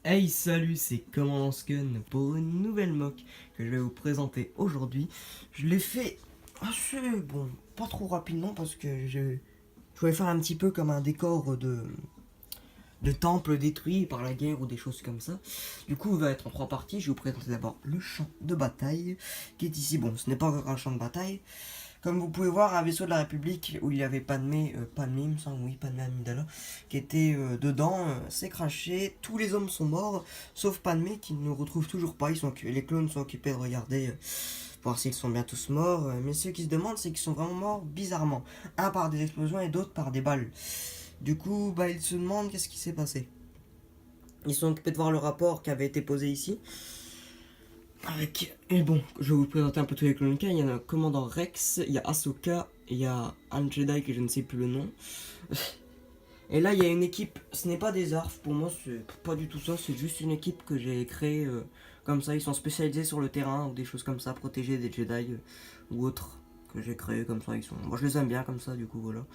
Hey salut, c'est Commandant Skun pour une nouvelle mock que je vais vous présenter aujourd'hui. Je l'ai fait assez, bon, pas trop rapidement parce que je voulais faire un petit peu comme un décor de temple détruit par la guerre ou des choses comme ça. Du coup, il va être en trois parties. Je vais vous présenter d'abord le champ de bataille qui est ici. Bon, ce n'est pas encore un champ de bataille. Comme vous pouvez voir, un vaisseau de la République où il y avait Padmé, il me semble, oui, Padmé Amidala, qui était dedans, s'est craché. Tous les hommes sont morts, sauf Padmé qui ne retrouve toujours pas. Les clones sont occupés de regarder, voir s'ils sont bien tous morts. Mais ceux qui se demandent, c'est qu'ils sont vraiment morts bizarrement. Un par des explosions et d'autres par des balles. Du coup, ils se demandent qu'est-ce qui s'est passé. Ils sont occupés de voir le rapport qui avait été posé ici. Et bon, je vais vous présenter un peu tous les clones qu'il y a. Il y a le commandant Rex, il y a Ahsoka, il y a un Jedi que je ne sais plus le nom. Et là, il y a une équipe, ce n'est pas des ARF, pour moi, c'est pas du tout ça, c'est juste une équipe que j'ai créée comme ça. Ils sont spécialisés sur le terrain ou des choses comme ça, protéger des Jedi ou autres que j'ai créé comme ça. Moi, je les aime bien comme ça, du coup, voilà.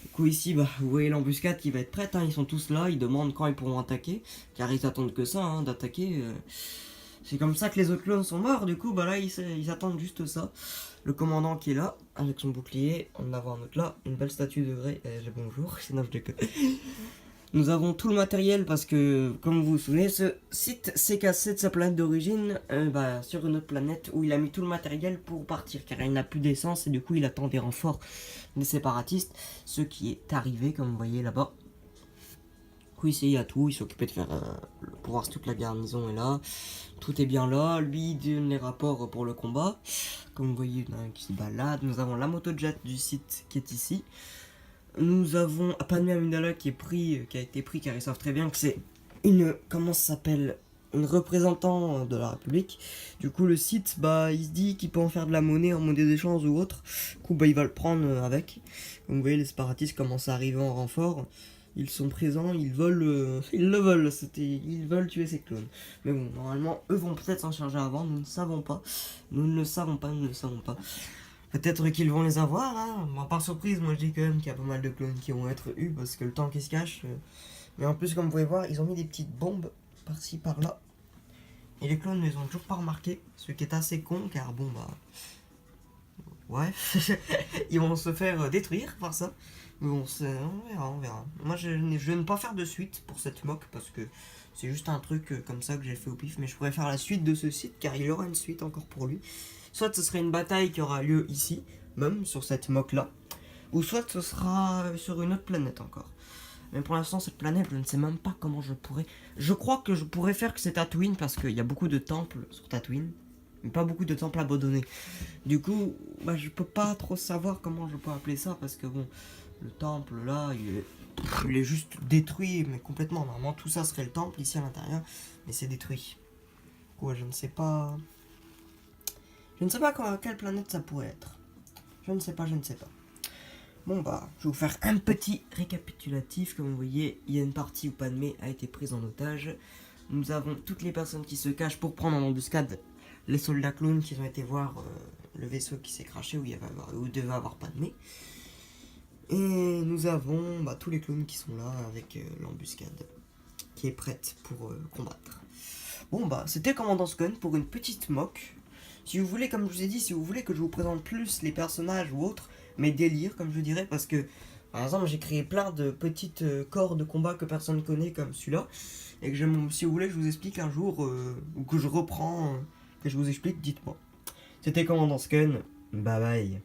Du coup, ici, vous voyez l'embuscade qui va être prête, hein. Ils sont tous là, ils demandent quand ils pourront attaquer, car ils attendent que ça, hein, d'attaquer. C'est comme ça que les autres clones sont morts, du coup, là, ils attendent juste ça. Le commandant qui est là, avec son bouclier, on en a un autre là, une belle statue de Grey, bonjour, sinon je déconne. Nous avons tout le matériel parce que, comme vous vous souvenez, ce site s'est cassé de sa planète d'origine sur une autre planète où il a mis tout le matériel pour partir, car il n'a plus d'essence et du coup il attend des renforts des séparatistes, ce qui est arrivé, comme vous voyez là-bas. Ici il y a tout, il s'est occupé de faire pour voir si toute la garnison est là, tout est bien là, lui il donne les rapports pour le combat, comme vous voyez il y en a un qui se balade, nous avons la motojet du site qui est ici, nous avons Padmé Amidala qui a été pris car ils savent très bien que c'est comment ça s'appelle, une représentant de la République. Du coup le site il se dit qu'il peut en faire de la monnaie en monnaie d'échange ou autre, du coup il va le prendre avec, comme vous voyez les séparatistes commencent à arriver en renfort. Ils sont présents, ils veulent, ils le veulent, ils veulent tuer ces clones. Mais bon, normalement, eux vont peut-être s'en charger avant, nous ne savons pas. Nous ne le savons pas, nous ne le savons pas. Peut-être qu'ils vont les avoir, hein. Moi, par surprise, moi je dis quand même qu'il y a pas mal de clones qui vont être eus, parce que le temps qui se cache. Mais en plus, comme vous pouvez voir, ils ont mis des petites bombes par-ci, par-là. Et les clones ne les ont toujours pas remarquées, ce qui est assez con, car ouais, ils vont se faire détruire par ça. Mais bon, on verra, on verra. Moi, je vais ne pas faire de suite pour cette mock parce que c'est juste un truc comme ça que j'ai fait au pif. Mais je pourrais faire la suite de ce site car il y aura une suite encore pour lui. Soit ce serait une bataille qui aura lieu ici, même sur cette mock là, ou soit ce sera sur une autre planète encore. Mais pour l'instant, cette planète, je ne sais même pas comment je pourrais. Je crois que je pourrais faire que c'est Tatooine parce qu'il y a beaucoup de temples sur Tatooine. Mais pas beaucoup de temples abandonnés. Du coup, je peux pas trop savoir comment je peux appeler ça parce que bon, le temple là, il est juste détruit, mais complètement. Normalement, tout ça serait le temple ici à l'intérieur, mais c'est détruit. Ouais, je ne sais pas. Je ne sais pas quelle planète ça pourrait être. Je ne sais pas, je ne sais pas. Bon je vais vous faire un petit récapitulatif. Comme vous voyez, il y a une partie où Padmé a été prise en otage. Nous avons toutes les personnes qui se cachent pour prendre en embuscade les soldats clones qui ont été voir le vaisseau qui s'est craché où devait avoir Padmé. Et nous avons tous les clones qui sont là avec l'embuscade qui est prête pour combattre. Bon c'était Commandant Skun pour une petite mock. Si vous voulez, comme je vous ai dit, si vous voulez que je vous présente plus les personnages ou autres, mes délires comme je dirais, parce que par exemple j'ai créé plein de petites corps de combat que personne ne connaît comme celui-là, et que si vous voulez que je vous explique un jour, ou que je reprends, que je vous explique, dites-moi. C'était Commandant Skun, bye bye.